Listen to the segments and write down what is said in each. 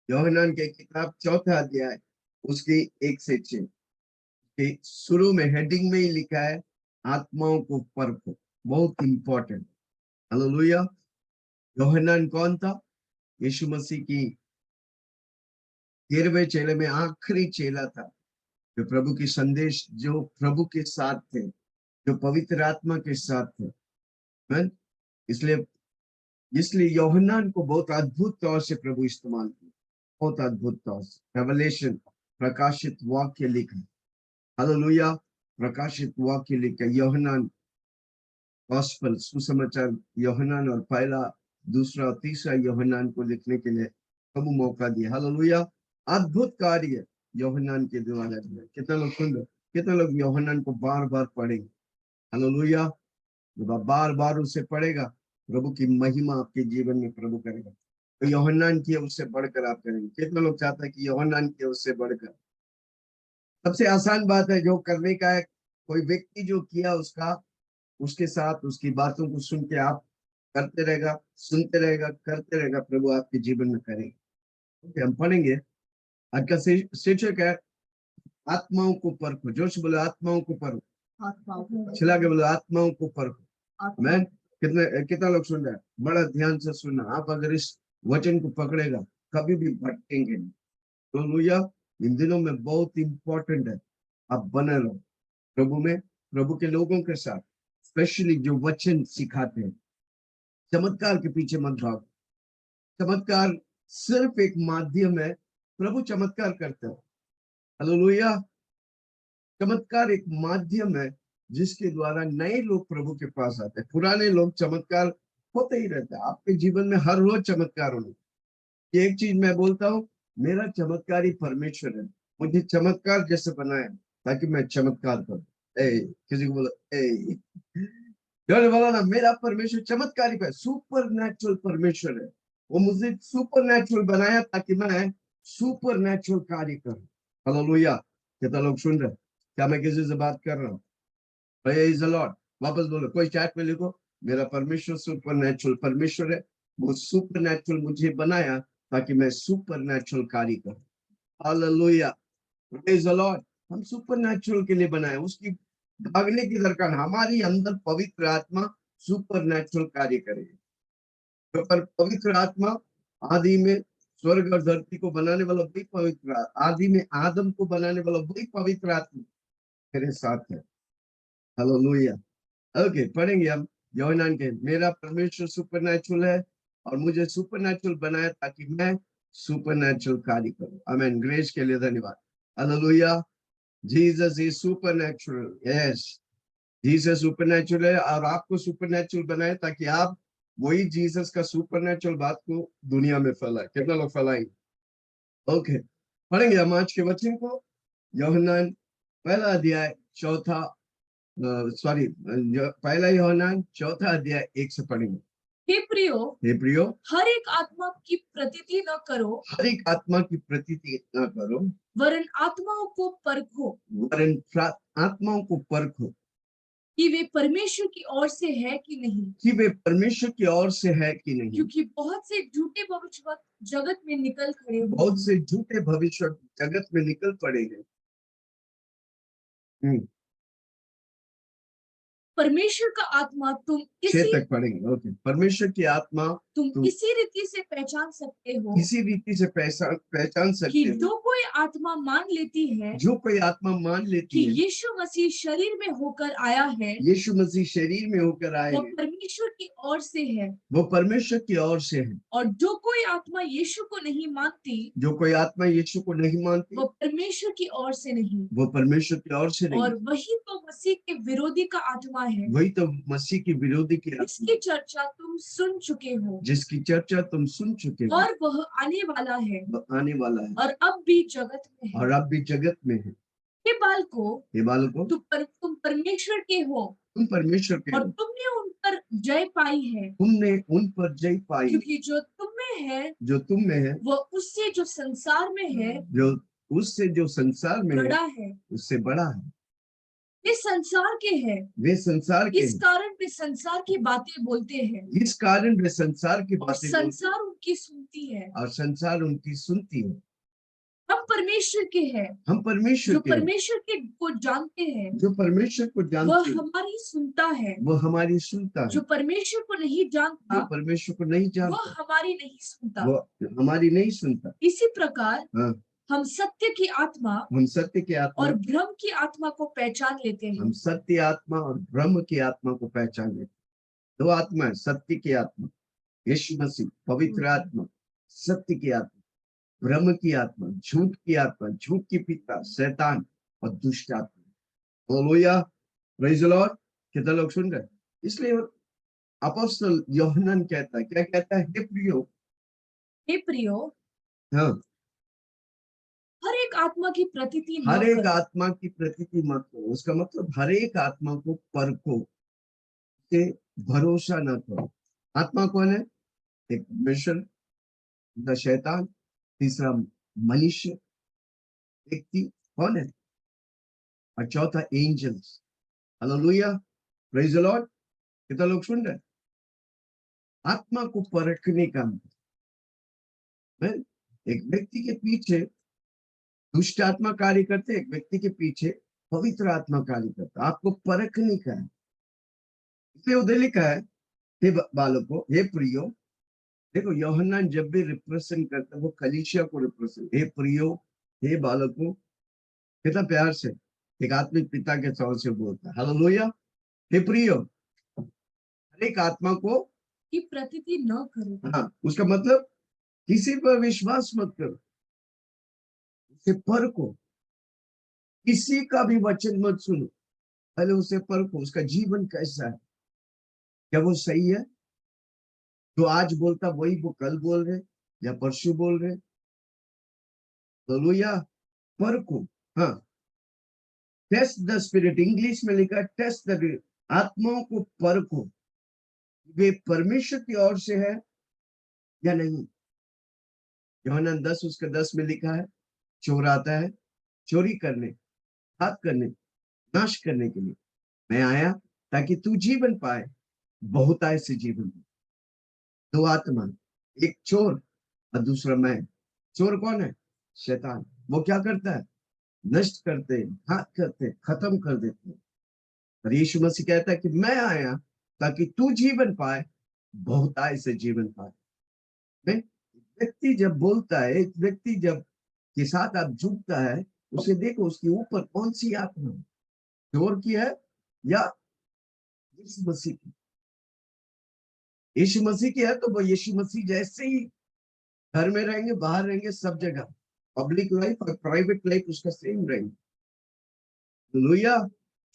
योहन्नान के किताब 4 अध्याय उसकी 1 से 6 के शुरू में हेडिंग में ही लिखा है, आत्माओं को परखो। बहुत इंपॉर्टेंट। हालेलुया। योहन्नान कौन था? यीशु मसीह की 13वें चेले में आखिरी चेला था, जो प्रभु की संदेश, जो प्रभु के साथ थे, जो पवित्र आत्मा के साथ थे। इसलिए इसलिए यूहन्ना को बहुत अद्भुत तौर से प्रभु इस्तेमाल किया, बहुत अद्भुत तौर से। रेवलेशन, प्रकाशित वाक्य लिखा। हालेलुया। प्रकाशित वाक्य लिखा। यूहन्ना गॉस्पेल, सुसमाचार यूहन्ना और पहला, दूसरा और तीसरा यूहन्ना को लिखने के लिए प्रभु मौका दिया। हालेलुया। अद्भुत कार्य यूहन्ना के द्वारा किया। कितना लोग सुन लो, कितना लोग यूहन्ना को बार बार पढ़ेंगे? हालेलुया। जब आप बार बार उसे पढ़ेगा, प्रभु की महिमा आपके जीवन में प्रभु करेगा। तो यूहन्ना किया उससे बढ़कर आप करेंगे। कितना लोग चाहता है कि यूहन्ना किया उससे बढ़कर? सबसे आसान बात है जो करने का है, कोई व्यक्ति जो किया उसका, उसके साथ उसकी बातों को सुन के आप करते रहेगा, सुनते रहेगा, करते रहेगा, प्रभु आपके जीवन में करेगा। हम पढ़ेंगे। आज का शीर्षक है, आत्माओं को परखो। जोश बोलो, आत्माओं को परखो। चिल्ला के बोलो, आत्माओं को परखो। मैं कितना लोग सुन रहे हैं? बड़ा ध्यान से सुनना। आप अगर इस वचन को पकड़ेगा, कभी भी भटकेंगे नहीं। तो लुया, इन दिनों में बहुत इंपॉर्टेंट है आप बने रहो प्रभु में, प्रभु के लोगों के साथ, स्पेशली जो वचन सिखाते हैं। चमत्कार के पीछे मत भागो। चमत्कार सिर्फ एक माध्यम है, प्रभु चमत्कार करते हैं। हालेलुया। चमत्कार एक माध्यम है जिसके द्वारा नए लोग प्रभु के पास आते हैं। पुराने लोग, चमत्कार होते ही रहता है आपके जीवन में, हर रोज चमत्कार होने। एक चीज मैं बोलता हूँ, मेरा चमत्कारी परमेश्वर है, मुझे चमत्कार जैसे बनाया ताकि मैं चमत्कार करूं। किसी को बोलो बोला ना, मेरा परमेश्वर चमत्कारी है, सुपर नेचुरल परमेश्वर है। वो मुझे सुपर नेचुरल बनाया ताकि मैं सुपर नेचुरल कार्य करूं। हालेलुया। कितना लोग सुन रहे? क्या मैं किसी से बात कर रहा हूँ? Praise the Lord. वापस बोलो, कोई चैट में लिखो, मेरा परमेश्वर सुपर नेचुरल परमेश्वर है, वो सुपर नेचुरल मुझे बनाया ताकि मैं सुपर नेचुरल कार्य करूं। हालेलुया। Praise the Lord. हम सुपर नेचुरल के लिए बनाए, उसकी भागने की दरकार, हमारी अंदर पवित्र आत्मा सुपर नेचुरल कार्य करेगी। तो पर पवित्र आत्मा आदि में स्वर्ग और धरती को बनाने वाला वही पवित्र, आदि में आदम को बनाने वाला वही पवित्र आत्मा मेरे साथ है। हालेलुया। ओके, पढ़ेंगे हम यूहन्ना के। मेरा परमेश्वर सुपरनैचुरल है और मुझे सुपरनैचुरल बनाया ताकि मैं सुपरनैचुरल कार्य करूं। आमीन। ग्रेस के लिए धन्यवाद। Hallelujah. Jesus is supernatural. Yes, Jesus supernatural है और आपको सुपरनैचुरल बनाए ताकि आप वही जीसस का सुपरनैचुरल बात को दुनिया में फैलाए। कितना लोग फैलाएंगे? ओके, पढ़ेंगे हम आज के वचन को। यूहन्ना पहला अध्याय चौथा, सॉरी, पहला यूहन्ना चौथा अध्याय 1 से पढ़ेंगे। हे प्रियो, हर एक आत्मा की प्रतीति न करो, हर एक आत्मा की प्रतीति न करो, वरन आत्माओं को परखो, वरन आत्माओं को परखो कि वे परमेश्वर की ओर से है कि नहीं, कि वे परमेश्वर की ओर से है कि नहीं। क्योंकि बहुत से झूठे भविष्यवक्ता जगत में निकल खड़े हुए, बहुत से झूठे भविष्य जगत में निकल पड़े हैं। परमेश्वर का आत्मा तुम 6 तक पढ़ेंगे। ओके, परमेश्वर की आत्मा तुम इसी रीति से पहचान सकते हो, इसी रीति से पहचान सकते कि हो, जो कोई आत्मा मान लेती है, जो कोई आत्मा मान लेती कि है यीशु मसीह शरीर में होकर आया है, यीशु मसीह शरीर में होकर आए वो हैं, परमेश्वर की ओर से है, वो परमेश्वर की ओर से है। और जो कोई आत्मा यीशु को नहीं मानती, जो कोई आत्मा यीशु को नहीं मानती, वो परमेश्वर की ओर से नहीं, वो परमेश्वर की ओर से नहीं। और वही तो मसीह के विरोधी का आत्मा है, वही तो मसीह की विरोधी की आत्मा, जिसकी चर्चा तुम सुन चुके हो, जिसकी चर्चा तुम सुन चुके हो, और वह आने वाला है, वह आने वाला है, और अब भी जगत में है। और अब भी जगत में है। हे बालकों, हे बालकों, तुम परमेश्वर के हो, तुम परमेश्वर के और हो, तुमने उन पर जय पाई है, तुमने उन पर जय पाई, क्योंकि जो तुम में है, जो तुम में है, वो उससे जो संसार में है, जो उससे जो संसार में बड़ा है। उससे बड़ा है। वे संसार के हैं, वे संसार के इस हैं, कारण वे संसार की बातें बोलते हैं इस कारण वे संसार की और बातें बोलते हैं संसार उनकी सुनती है। और संसार उनकी सुनती है। हम परमेश्वर के हैं, हम परमेश्वर जो के हैं, परमेश्वर के को जानते हैं जो परमेश्वर को वह जानते हैं हमारी सुनता है, वो हमारी सुनता जो है, परमेश्वर को नहीं जो जानता परमेश्वर को नहीं वह जानता हमारी नहीं सुनता। वो हमारी नहीं सुनता। इसी प्रकार हाँ, हम सत्य की आत्मा हम सत्य की आत्मा, और भ्रम की आत्मा को पहचान लेते हम हैं। सत्य आत्मा और ब्रह्म की आत्मा को पहचान लेते हैं। दो आत्मा है, सत्य की आत्मा यीशु मसीह, पवित्र आत्मा, सत्य की आत्मा, ब्रह्म की आत्मा, झूठ की आत्मा, झूठ की पिता शैतान और दुष्ट आत्मा। Hallelujah, praise the lord. कितना लोग सुन रहे हैं? इसलिए अपोस्तल यूहन्ना कहता है, क्या कहता है? हे प्रियो, हे प्रियो, हाँ, हर एक आत्मा की प्रतीति न हर एक करो। आत्मा की प्रतीति मत करो। उसका मतलब हर एक आत्मा को परखो, से भरोसा न करो। आत्मा कौन है? एक मिशन, द शैतान, तीसरा मनुष्य व्यक्ति कौन है, और चौथा angels. Hallelujah, praise the lord. कितना लोग सुन रहे हैं? आत्मा को परखने का मतलब है, एक व्यक्ति के पीछे दुष्ट आत्मा कार्य करते, एक व्यक्ति के पीछे पवित्र आत्मा कार्य करता। आपको परखने का है। इसलिए उधर लिखा है, हे बालकों, हे प्रियो। देखो यूहन्ना जब भी रिप्रेजेंट करता है वो कलीसिया को रिप्रेजेंट, हे प्रियो, हे बालकों, कितना प्यार से एक आत्मिक पिता के तौर से बोलता है। हालेलुया, हे प्रियो, हर एक आत्मा को, की प्रतीति न करो। हाँ, उसका मतलब किसी पर विश्वास मत करो, उसे परखो। किसी का भी वचन मत सुनो, पहले उसे परखो, उसका जीवन कैसा है, क्या वो सही है? जो आज बोलता वही वो कल बोल रहे या परसों बोल रहे? हालेलुया, परखो। हाँ, टेस्ट द स्पिरिट, इंग्लिश में लिखा है टेस्ट द, आत्माओं को परखो, वे परमेश्वर की ओर से है या नहीं। यूहन्ना 10 उसका 10 में लिखा है, चोर आता है चोरी करने, घात करने, नाश करने के लिए। मैं आया ताकि तू जीवन पाए, बहुतायत से जीवन पाए। दो आत्मा, एक चोर और दूसरा मैं। चोर कौन है? शैतान। वो क्या करता है? नष्ट करते, घात करते, खत्म कर देते। और यीशु मसीह कहता है कि मैं आया ताकि तू जीवन पाए, बहुतायत से जीवन पाए। नहीं? व्यक्ति जब बोलता है, एक व्यक्ति जब के साथ आप जुड़ता है, उसे देखो उसके ऊपर कौन सी आत्मा है, चोर की है या यीशु मसीह की। यीशु मसीह की है तो वो यीशु मसीह जैसे ही घर में रहेंगे, बाहर रहेंगे, सब जगह पब्लिक लाइफ और प्राइवेट लाइफ उसका सेम रहेंगे। हालेलुया।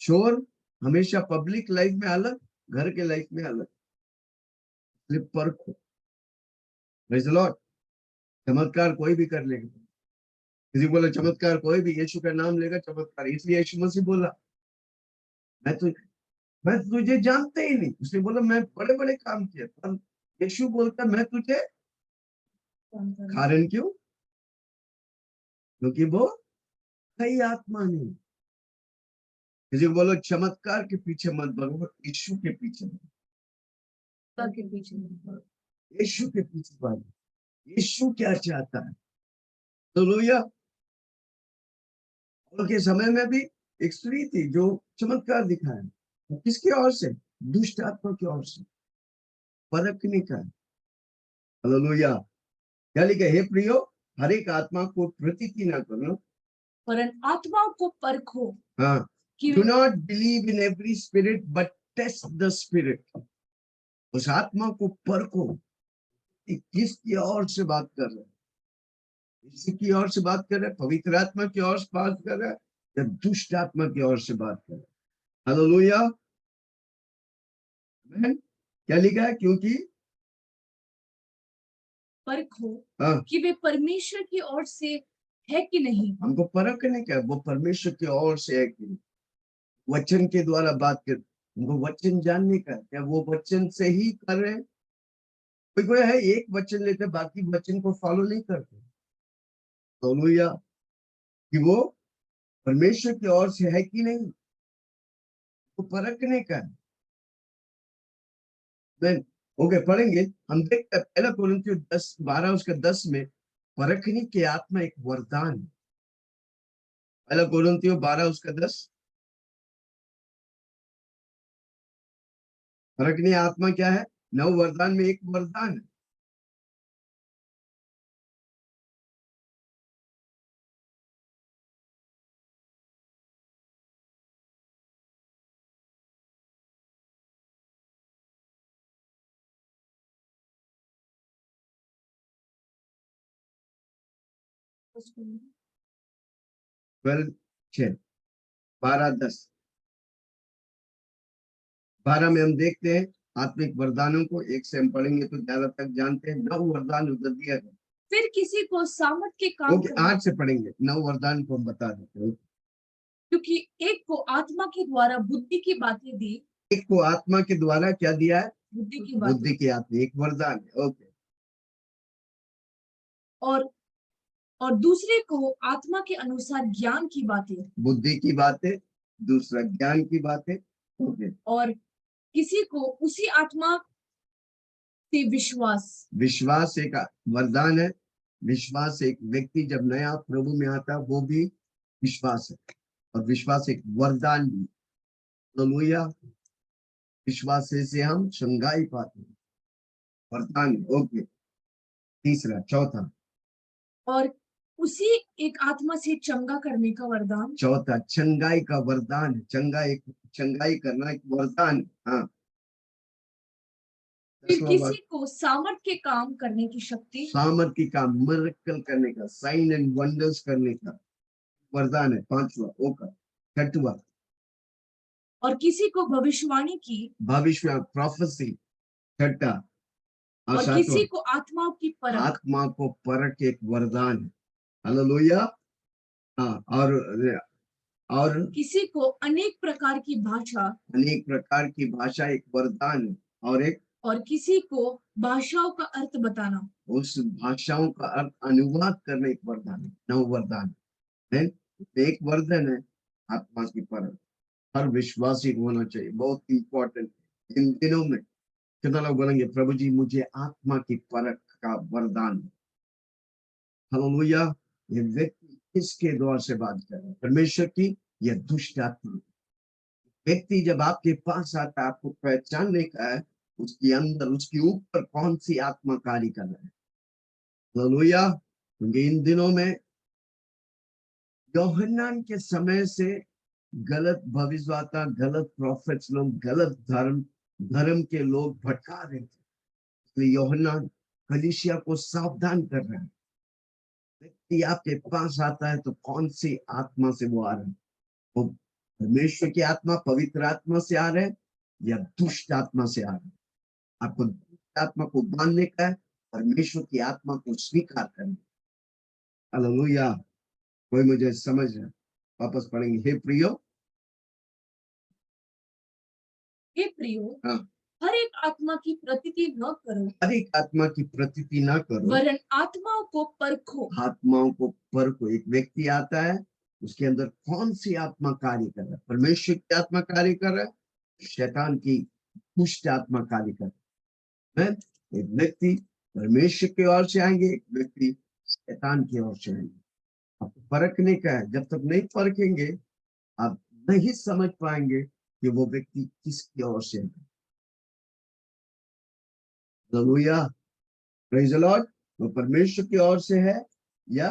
चोर हमेशा पब्लिक लाइफ में अलग, घर के लाइफ में अलग। परखो, प्रेज द लॉर्ड। चमत्कार कोई भी कर लेगा, किसी को बोला चमत्कार कोई भी, यीशु का नाम लेगा चमत्कार। इसलिए यीशु मसीह बोला मैं तो मैं तुझे जानते ही नहीं। उसने बोला मैं बड़े बड़े काम किए, पर यीशु बोलता मैं तुझे, कारण क्यों? क्योंकि वो सही आत्मा नहीं। किसी को बोलो चमत्कार के पीछे मत भागो, यीशु के पीछे के पीछे यीशु के पीछे भागो। यीशु क्या चाहता है? हालेलुया। और के समय में भी एक स्त्री थी जो चमत्कार दिखाया, किसकी ओर से? दुष्ट आत्मा की ओर से। परखने का। हालेलुया। क्या लिखा? हे प्रियो, हर एक आत्मा को प्रतीति ना करो, परंतु आत्माओं को परखो हाँ, कि do not believe in every spirit but test the spirit. उस आत्मा को परखो कि किसकी ओर से बात कर रहे हैं, किसकी ओर से बात कर रहे हैं, पवित्र आत्मा की ओर से बात कर रहा है या दुष्ट आत्मा की ओर से बात कर रहा है। हालेलुया। क्या लिखा है? क्योंकि परखो हाँ, कि वे परमेश्वर की ओर से है कि नहीं। हमको परखने का, वो परमेश्वर की ओर से है कि नहीं। वचन के द्वारा बात कर, हमको वचन जानने का, क्या वो वचन से ही कर रहे हैं? कोई कोई है एक वचन लेते बाकी वचन को फॉलो नहीं करते। हालेलुया, कि वो परमेश्वर की ओर से है कि नहीं। वो परखने का है। Then, ओके पढ़ेंगे। हम देखते हैं पहला कोरिन्थियों 10:12 उसका 10 में परखने की आत्मा एक वरदान है। पहला कोरिन्थियों 12 उसका 10, परखने आत्मा क्या है? 9 वरदान में एक वरदान है। उसको 12 6 12 10 12 में हम देखते हैं आत्मिक वरदानों को। एक से हम पढ़ेंगे तो ज्यादा तक जानते हैं। 9 वरदान उधर दिया है। फिर किसी को सामर्थ के काम ओके करने, 8 से पढ़ेंगे। 9 वरदान को हम बता देते हैं। क्योंकि एक को आत्मा के द्वारा बुद्धि की बातें दी, एक को आत्मा के द्वारा क्या दिया है? बुद्धि की बातें, बुद्धि की आत्मा एक वरदान है। ओके और और दूसरे को आत्मा के अनुसार ज्ञान की बातें, बुद्धि की बातें, दूसरा ज्ञान की बातें। ओके और किसी को उसी आत्मा से विश्वास। विश्वास एक वरदान है। विश्वास एक व्यक्ति जब नया प्रभु में आता है वो भी विश्वास है, और विश्वास एक वरदान भी। हालेलुया। विश्वास से हम संगाई पाते हैं, वरदान। ओके तीसरा चौथा, और उसी एक आत्मा से चंगा करने का वरदान, चौथा चंगाई का वरदान है। चंगाई करना एक वरदान है। हाँ फिर 10वां किसी को सामर्थ के काम करने की शक्ति, सामर्थ्य का, मिरेकल करने का, साइन एंड वंडर्स करने का वरदान है। 5वां ओका। 6वां और किसी को भविष्यवाणी की, भविष्य प्रोफेसी। 6 और और 7वां किसी को आत्माओं की परख, आत्मा को परख एक वरदान है। हालेलुया। हाँ और किसी को अनेक प्रकार की भाषा, अनेक प्रकार की भाषा एक वरदान है। और एक और किसी को भाषाओं का अर्थ बताना। उस भाषाओं का अर्थ अनुवाद करने एक वरदान है। 9 वरदान है। एक वरदान है आत्मा की परख। हर विश्वासी को होना चाहिए, बहुत इंपॉर्टेंट। इन दिनों में कितना लोग बोलेंगे प्रभु जी मुझे आत्मा की परख का वरदान है? हालेलुया। ये व्यक्ति किसके द्वार से बात कर रहा है? परमेश्वर की या दुष्ट आत्मा? व्यक्ति जब आपके पास आता है आपको पहचानने का है उसके अंदर, उसके ऊपर कौन सी आत्मा कार्य कर रहा है। हालेलुया। क्योंकि इन दिनों में यूहन्ना के समय से गलत भविष्यवक्ता, गलत प्रॉफिट्स लोग, गलत धर्म के लोग भटका रहे थे। इसलिए यूहन्ना कलीसिया को सावधान कर रहे हैं। व्यक्ति आपके पास आता है तो कौन सी आत्मा से वो आ रहे हैं? वो परमेश्वर की आत्मा, पवित्र आत्मा से आ रहे हैं या दुष्ट आत्मा से आ रहे हैं? आपको दुष्ट आत्मा को बांधने का है, परमेश्वर की आत्मा को स्वीकार करना। हालेलुया। कोई मुझे समझ रहा है? वापस पढ़ेंगे। हे प्रियो, हे प्रियो, हाँ, हर एक आत्मा की प्रतीति न करो, हर एक आत्मा की प्रतीति ना करो, वरन आत्माओं को परखो। आत्माओं को परखो। एक व्यक्ति आता है उसके अंदर कौन सी आत्मा कार्य कर रहा है? परमेश्वर की आत्मा कार्य कर रहा है, शैतान की दुष्ट आत्मा कार्य कर रहा है। एक व्यक्ति परमेश्वर की ओर से आएंगे, एक व्यक्ति शैतान की ओर से आएंगे। आपको परखने का है। जब तक नहीं परखेंगे आप नहीं समझ पाएंगे कि वो व्यक्ति किसकी ओर से है। Hallelujah, praise the Lord. वो परमेश्वर की ओर से है या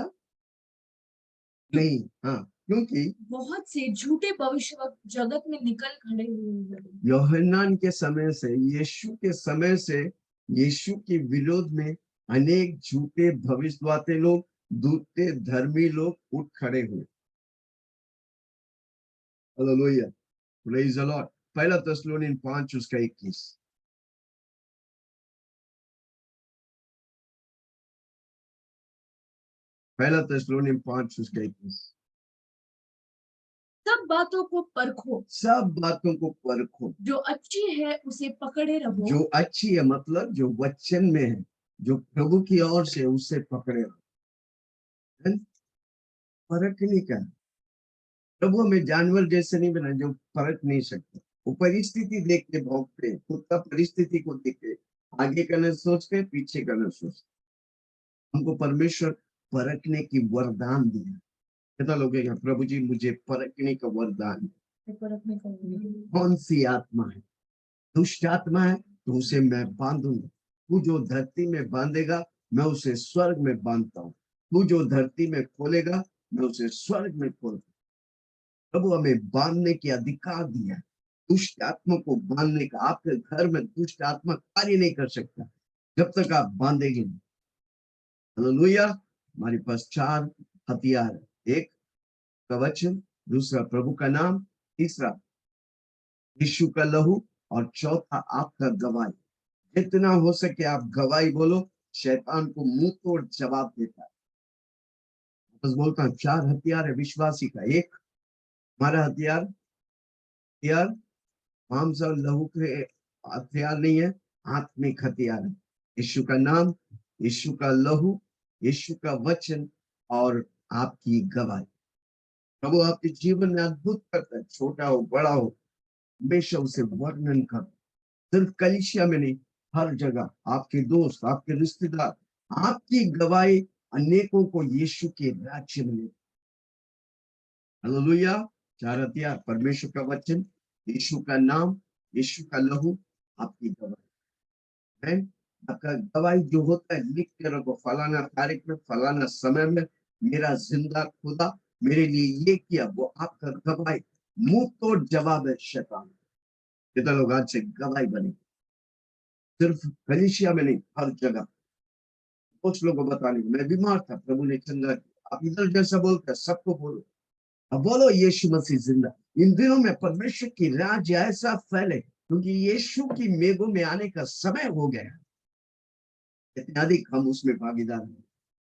नहीं? हाँ, क्योंकि बहुत से झूठे भविष्यवक्ता जगत में निकल खड़े हुए हैं। यूहन्ना के समय से, यीशु के समय से, यीशु के विरोध में अनेक झूठे भविष्यवक्ता लोग, दूसरे धर्मी लोग उठ खड़े हुए। Hallelujah, praise the Lord. पहला थिस्सलुनीन 5 उसका 21। पहला थिस्सलुनीन 5 उसका 21। सब बातों को परखो, सब बातों को परखो, जो अच्छी है उसे पकड़े रहो, जो अच्छी है मतलब जो वचन में है, जो प्रभु की ओर से, उससे पकड़े रहो। परख नहीं कर। प्रभु हमें जानवर जैसे नहीं बना जो परख नहीं सकते। वो परिस्थिति देख के भौंकते, खुद का परिस्थिति को देख के आगे का न सोचते, पीछे का न सोचते। हमको परमेश्वर परखने की वरदान दिया। कितना लोग हैं प्रभु जी मुझे परखने का वरदान है। कौन सी आत्मा है? दुष्ट आत्मा है तो उसे मैं बांधूंगा। तू जो धरती में बांधेगा मैं उसे स्वर्ग में बांधता हूँ। तू जो धरती में खोलेगा मैं उसे स्वर्ग में खोलता हूँ। प्रभु हमें बांधने की अधिकार दिया है, दुष्ट आत्मा को बांधने का। आपके घर में दुष्ट आत्मा कार्य नहीं कर सकता जब तक आप बांधेंगे नहीं। हालेलुया। हमारे पास 4 हथियार है। एक कवच, दूसरा प्रभु का नाम, तीसरा यीशु का लहू और चौथा आपका गवाही। जितना हो सके आप गवाही बोलो, शैतान को मुंह तोड़ जवाब देता है। बस बोलता हूँ 4 हथियार है विश्वासी का। एक हमारा हथियार मांस और लहू के हथियार नहीं है, आत्मिक हथियार है। यीशु का नाम, यीशु का लहू, यीशु का वचन और आपकी गवाही। प्रभु आपके जीवन में अद्भुत करता है, छोटा हो बड़ा हो, हमेशा उसे वर्णन कर। सिर्फ कलीसिया में नहीं, हर जगह आपके दोस्त, आपके रिश्तेदार, आपकी गवाही अनेकों को यीशु के राज्य में। हालेलुया। 4 हथियार, परमेश्वर का वचन, यीशु का नाम, यीशु का लहू, आपकी गवाही है। आपका गवाही जो होता है लिख के रखो, फलाना तारीख में फलाना समय में मेरा जिंदा खुदा मेरे लिए ये किया। वो आपका गवाही मुंह तोड़ जवाब है शैतान। कितना लोग आज से गवाही बने, सिर्फ कलीसिया में नहीं, हर जगह। कुछ लोगों को बताने को मैं बीमार था, प्रभु ने चंगा किया। आप इधर जैसा बोलते हैं सबको बोलो, अब बोलो यीशु मसीह जिंदा। इन दिनों में परमेश्वर की राज्य ऐसा फैले क्योंकि यीशु की मेघों में आने का समय हो गया। इतने अधिक हम उसमें भागीदार हैं।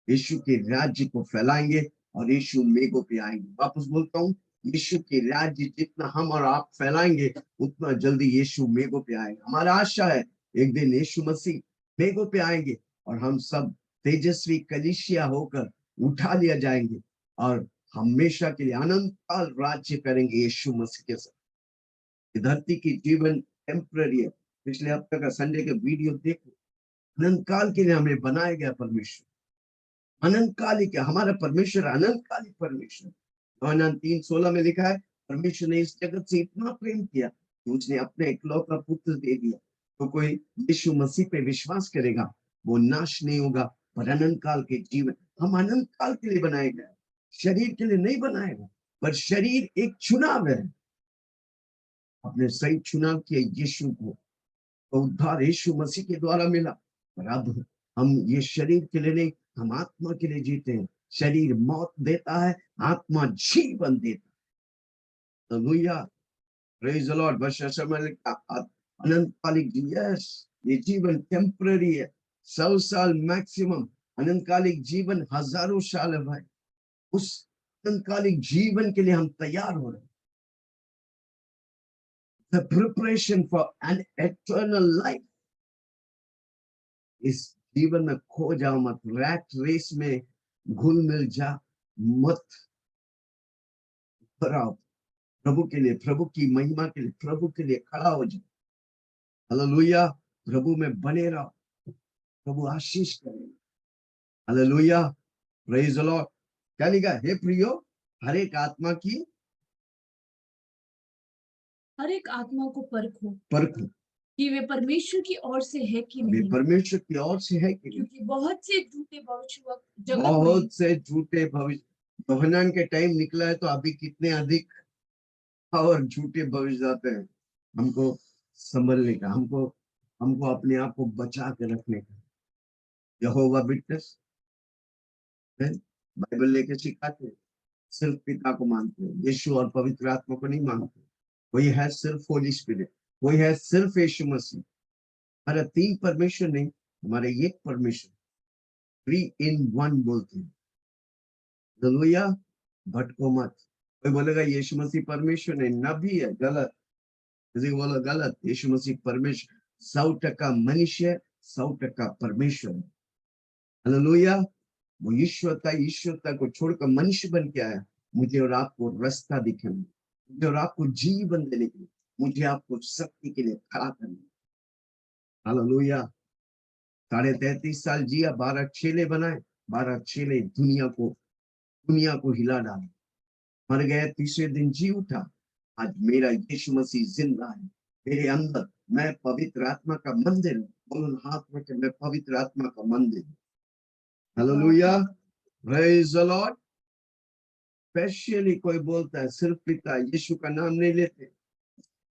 यीशु के राज्य को फैलाएंगे और यीशु मेघों पे आएंगे। वापस बोलता हूँ, यीशु के राज्य जितना हम और आप फैलाएंगे उतना जल्दी यीशु मेघों पे आएंगे। हमारा आशा है एक दिन यीशु मसीह मेघों पे आएंगे और हम सब तेजस्वी कलीसिया होकर उठा लिया जाएंगे और हमेशा के लिए अनंत काल राज्य करेंगे यीशु मसीह के साथ। धरती की जीवन टेम्पररी है। पिछले हफ्ते का संडे का वीडियो देखो, अनंत काल के लिए हमें बनाया गया परमेश्वर। अनंतकालिक है हमारा परमेश्वर, अनंतकालिक परमेश्वर। योहन्ना 3:16 में लिखा है, परमेश्वर ने इस जगत से इतना प्रेम किया कि उसने अपने इकलौता पुत्र दे दिया। तो कोई यीशु मसीह पे विश्वास करेगा वो नाश नहीं होगा पर अनंत काल के जीवन। हम अनंत काल के लिए बनाए गए, शरीर के लिए नहीं बनाए गए। पर शरीर एक चुनाव है। अपने सही चुनाव किया यीशु को, तो उद्धार यीशु मसीह के द्वारा मिला। पर अब हम ये शरीर के लिए नहीं, हम आत्मा के लिए जीते हैं। शरीर मौत देता है, आत्मा जीवन देता है। Hallelujah, praise the Lord. बस ऐसा मैं अनंतकालिक, यस ये जीवन टेम्पररी है, 100 साल मैक्सिमम। अनंतकालिक जीवन हजारों साल है भाई। उस अनंतकालिक जीवन के लिए हम तैयार हो रहे हैं। The preparation for an eternal life. इस जीवन में खो जाओ मत, रैट रेस में घुल मिल जा मत। कराओ प्रभु के लिए, प्रभु की महिमा के लिए, प्रभु के लिए खड़ा हो जाओ। हालेलुया, प्रभु में बने रहो, प्रभु आशीष करेगा। Hallelujah, praise the Lord. क्या लिखा? हे प्रियो, हर एक आत्मा की, हर एक आत्मा को परखो परखो कि वे परमेश्वर की ओर से है कि वे नहीं, परमेश्वर की ओर से है कि नहीं। क्योंकि बहुत से झूठे भविष्यवक्ता जगत में बहुत से झूठे भविष्य, यूहन्ना के टाइम निकला है तो अभी कितने अधिक और झूठे भविष्यवक्ता हैं। हमको संभलने का, हमको हमको अपने आप को बचा के रखने का। यहोवा विटनेस बाइबल लेके सिखाते हैं, सिर्फ पिता को मानते हैं, यीशु और पवित्र आत्मा को नहीं मानते। वही है सिर्फ होली स्पिरिट, वही है सिर्फ यीशु मसीह। हमारा 3 परमेश्वर नहीं, हमारे एक परमेश्वर, 3 in 1 बोलते हैं। हालेलुया, भटको मत। कोई बोलेगा यीशु मसीह परमेश्वर नहीं, नबी है, गलत। किसी को बोला गलत, यीशु मसीह परमेश्वर, 100% मनुष्य, 100% परमेश्वर। हालेलुया, वो ईश्वरता को छोड़कर मनुष्य बन के आया, मुझे और आपको रास्ता दिखाने, मुझे और आपको जीवन देने के लिए। मुझे आपको शक्ति के लिए खड़ा करना है। हालेलुया। 33.5 साल जिया, 12 चेले बनाए, 12 चेले दुनिया को हिला डाला। मर गया, तीसरे दिन जी उठा। आज मेरा यीशु मसीह जिंदा है मेरे अंदर। मैं पवित्र आत्मा का मंदिर हूँ। बोलो हाथ में कि मैं पवित्र आत्मा का मंदिर हूँ। Hallelujah, praise the Lord. Specially कोई बोलता है सिर्फ पिता यीशु का नाम नहीं लेते।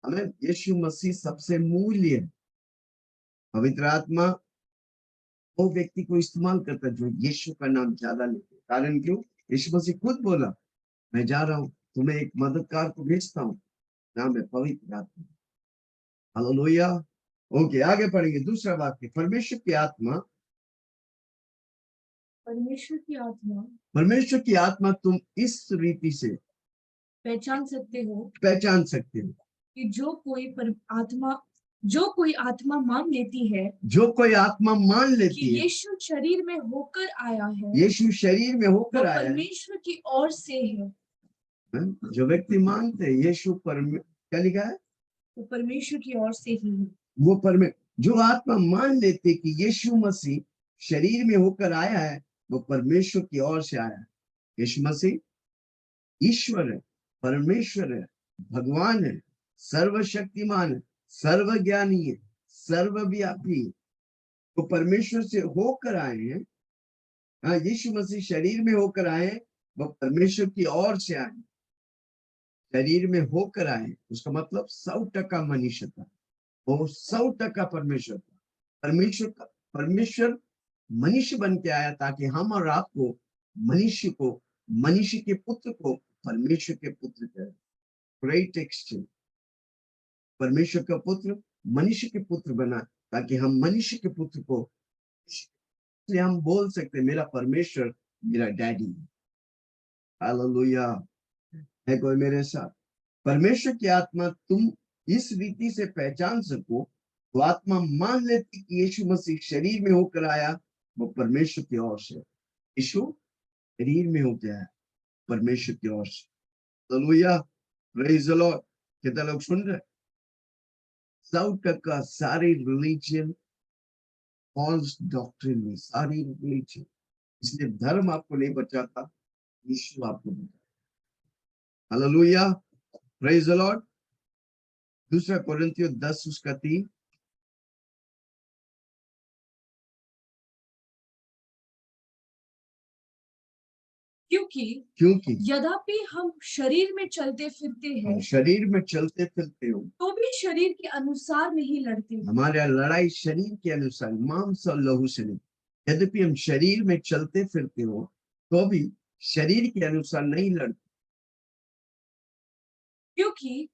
हमें यीशु मसीह सबसे मूल्य है। पवित्र आत्मा वो व्यक्ति को इस्तेमाल करता है जो यीशु का नाम ज्यादा लेते। कारण क्यों? यीशु मसीह खुद बोला, मैं जा रहा हूँ, तुम्हें एक मददगार को भेजता हूँ, नाम है पवित्र आत्मा। हालेलुया। ओके, आगे पढ़ेंगे। दूसरा वाक्य, परमेश्वर की आत्मा। परमेश्वर की आत्मा परमेश्वर की आत्मा तुम इस रीति से पहचान सकते हो कि जो कोई आत्मा मान लेती है जो कोई आत्मा मान कि लेती है यीशु शरीर में होकर आया है, यीशु शरीर में वो होकर आया है। परमेश्वर की ओर से है। जो व्यक्ति मानते हैं यीशु क्या लिखा है? वो परमेश्वर की ओर से ही है। वो जो आत्मा मान लेते कि यीशु मसीह शरीर में होकर आया है, वो परमेश्वर की ओर से आया है। यीशु मसीह ईश्वर है, परमेश्वर है, भगवान है, सर्वशक्तिमान है, सर्वज्ञानी है, सर्वव्यापी है। तो परमेश्वर से होकर आए हैं। हाँ, यीशु मसीह शरीर में होकर आए, वो परमेश्वर की ओर से आए। शरीर में होकर आए उसका मतलब 100% मनुष्य था, वो 100% परमेश्वर था। परमेश्वर मनुष्य बन के आया ताकि हम और आपको मनुष्य के पुत्र को परमेश्वर के पुत्र करें। Great exchange. परमेश्वर का पुत्र मनुष्य के पुत्र बना ताकि हम मनुष्य के पुत्र को, इसलिए हम बोल सकते मेरा परमेश्वर मेरा डैडी है। हालेलुया। है कोई मेरे साथ? परमेश्वर की आत्मा तुम इस रीति से पहचान सको, तो आत्मा मान लेती कि यीशु मसीह शरीर में होकर आया, वो परमेश्वर की ओर से। यीशु शरीर में होकर आया परमेश्वर की ओर से। Hallelujah, praise the lord. कितना लोग सुन रहे? 100% सारी रिलीजन फॉल्स डॉक्ट्रिन में, सारी रिलीजन। इसलिए धर्म आपको नहीं बचाता, यीशु आपको बचाता। Hallelujah, praise the Lord. दूसरा कोरिन्थियों 10 उसका 3। क्योंकि यद्यपि हम शरीर में चलते फिरते हैं, शरीर में चलते फिरते हो, तो भी शरीर के अनुसार नहीं लड़ते। हमारा लड़ाई शरीर के अनुसार, मांस और लहू से नहीं। यद्यपि हम शरीर में चलते फिरते हो, तो भी शरीर के अनुसार नहीं लड़ते। क्योंकि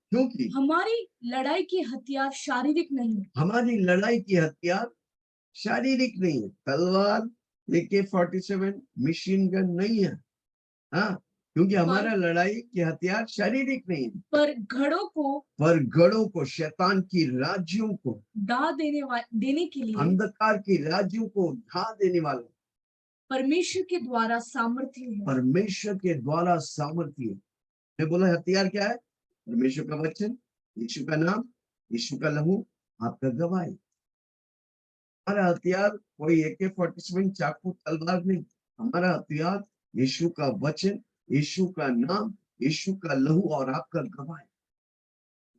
हमारी लड़ाई की हथियार शारीरिक नहीं, हमारी लड़ाई की हथियार शारीरिक नहीं है। तलवार, AK-47, मशीन गन नहीं है। हाँ, क्योंकि हमारा लड़ाई के हथियार शारीरिक नहीं है, पर गढ़ों को शैतान की राज्यों को ढा देने के लिए, अंधकार की राज्यों को ढा देने वाला परमेश्वर के द्वारा सामर्थ्य है। परमेश्वर के द्वारा सामर्थ्य। मैं बोला हथियार क्या है? परमेश्वर का वचन, यीशु का नाम, यीशु का लहू, आपका गवाही। हमारा हथियार कोई AK-47 चाकू तलवार नहीं। हमारा हथियार यीशु का वचन, यीशु का नाम, यीशु का लहू और आपका गवाही।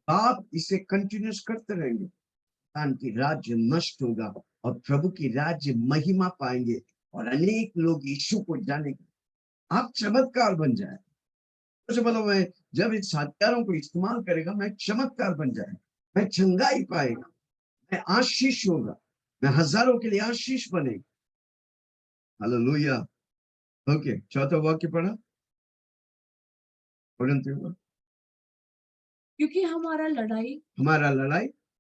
आप इसे कंटिन्यूस करते रहेंगे, शैतान की राज्य नष्ट होगा और प्रभु की राज्य महिमा पाएंगे और अनेक लोग यीशु को जानेंगे। आप चमत्कार बन जाए। तो बोलो, मैं जब इस हथियारों को इस्तेमाल करेगा, मैं चमत्कार बन जाए, मैं चंगाई पाएगा, मैं आशीष होगा, मैं हजारों के लिए आशीष बनेगा। हालेलुया। ओके, चौथा वाक्य पढ़ा। क्योंकि हमारा लड़ाई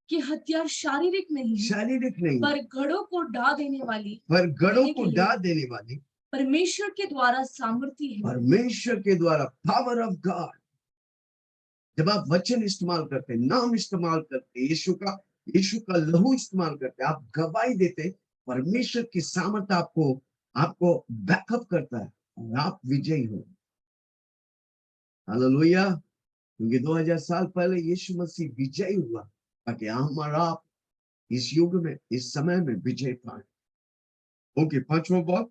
कि हथियार शारीरिक नहीं, पर गढ़ों को ढा देने वाली परमेश्वर के द्वारा सामर्थ्य है। परमेश्वर के द्वारा, पावर ऑफ गॉड। जब आप वचन इस्तेमाल करते, नाम इस्तेमाल करते, यीशु का लहू इस्तेमाल करते, आप गवाही देते, परमेश्वर की सामर्थ आपको बैकअप करता है और आप विजयी हो। हालेलुया, क्योंकि 2000 साल पहले यीशु मसीह विजय हुआ ताकि हम और आप इस युग में, इस समय में विजय पाए। ओके, पांचवा बात,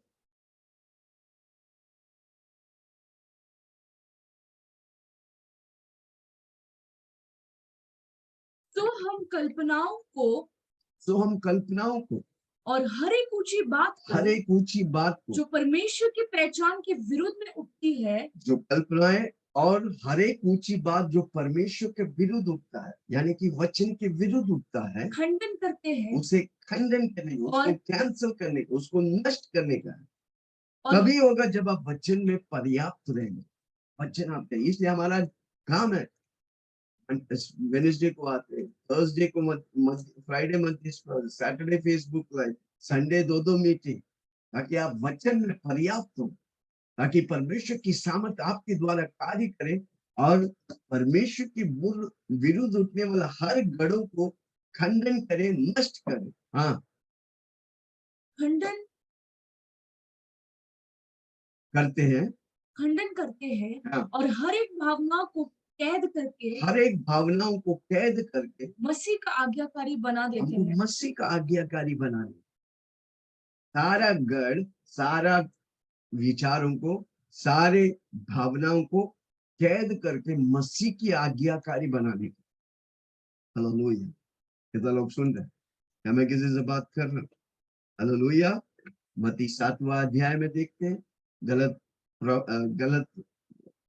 तो हम कल्पनाओं को और हर एक ऊंची बात को जो परमेश्वर की पहचान के विरुद्ध में उठती है, जो कल्पनाएं और हर एक ऊंची बात जो परमेश्वर के विरुद्ध उठता है, यानी कि वचन के विरुद्ध उठता है, खंडन करते हैं। उसे खंडन करने, उसको कैंसिल करने, उसको नष्ट करने का है। और तभी होगा जब आप वचन में पर्याप्त रहेंगे। वचन आपके, इसलिए हमारा काम है वेडनेसडे को आते, थर्सडे को Friday monthly, Saturday Facebook live, Sunday 2-2 meeting, ताकि आप वचन में पर्याप्त हो, ताकि परमेश्वर की सामर्थ आपके द्वारा कार्य करे और परमेश्वर की विरुद्ध उठने वाला हर गढ़ों को खंडन करे, नष्ट करे। हाँ, खंडन करते हैं, हाँ। और हर एक भावना को कैद करके मसीह का आज्ञाकारी बना देते हैं। मसीह का आज्ञाकारी बना दे, सारा गढ़, सारा विचारों को, सारे भावनाओं को कैद करके मसीह की आज्ञाकारी बनाने की। हालेलुया, कितना लोग सुन रहे हैं? क्या मैं किसी से बात कर रहा हूँ? हालेलुया। मत्ती 7वां अध्याय में देखते हैं, गलत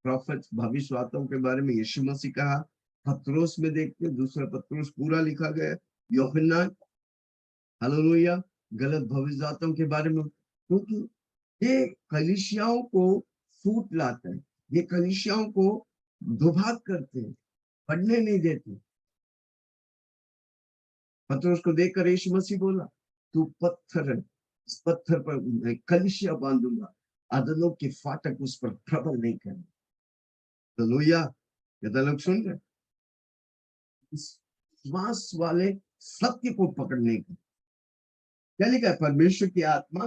प्रॉफिट, भविष्यवाताओं के बारे में यीशु मसीह कहा। पत्रोस में देखते हैं, दूसरा पत्रोस पूरा लिखा गया, यूहन्ना, हालेलुया, गलत भविष्यवाताओं के बारे में, क्योंकि ये कलीसियाओं को फूट लाता है, ये कलीसियाओं को दुभाग करते हैं, पढ़ने नहीं देते। पत्रोस को देखकर यीशु मसीह बोला, तू पत्थर है, इस पत्थर पर मैं कलीसिया बांधूंगा, अधलों के फाटक उस पर प्रबल नहीं करेंगे। हालेलुया, कितना लोग सुन रहे? विश्वास वाले सत्य को पकड़ने का क्या लिखा है? परमेश्वर की आत्मा